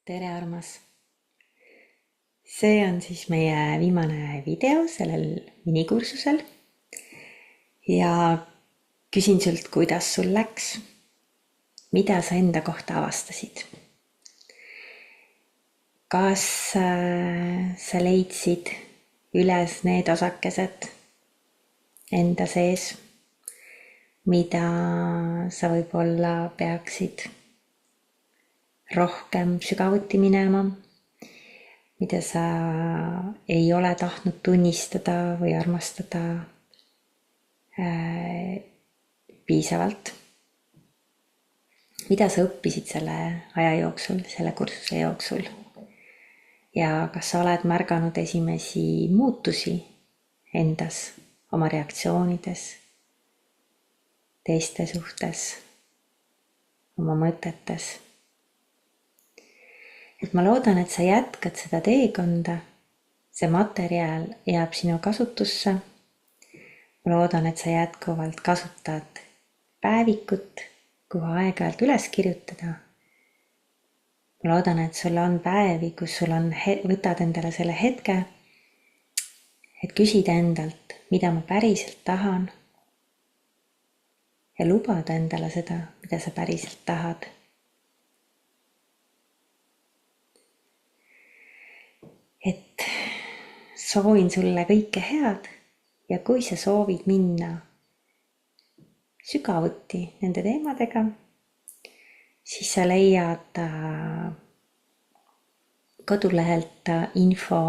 tere, armas! See on siis meie viimane video sellel minikursusel ja küsin sult, kuidas sul läks? Mida sa enda kohta avastasid? Kas sa leidsid üles need osakesed enda sees, mida sa võib-olla peaksid rohkem sügavuti minema, mida sa ei ole tahtnud tunnistada või armastada piisavalt? Mida sa õppisid selle aja jooksul, selle kursuse jooksul? Ja kas sa oled märganud esimesi muutusi endas, oma reaktsioonides, teiste suhtes, oma mõtetes? Et ma loodan, et sa jätkad seda teekonda, see materjal jääb sinu kasutusse. Ma loodan, et sa jätkuvalt kasutad päevikut, kuhu aeg-ajalt üles kirjutada. Ma loodan, et sul on päevi, kus sul on, võtad endale selle hetke, et küsida endalt, mida ma päriselt tahan ja lubada endale seda, mida sa päriselt tahad. Et soovin sulle kõike head ja kui sa soovid minna sügavuti nende teemadega, siis sa leiad kodulehelt info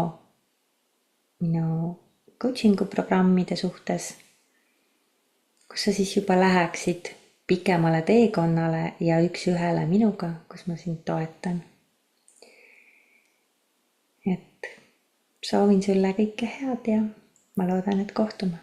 minu coachingu programmide suhtes, kus sa siis juba läheksid pikemale teekonnale ja üks-ühele minuga, kus ma sind toetan. Et soovin sulle kõike head ja ma loodan, et kohtume.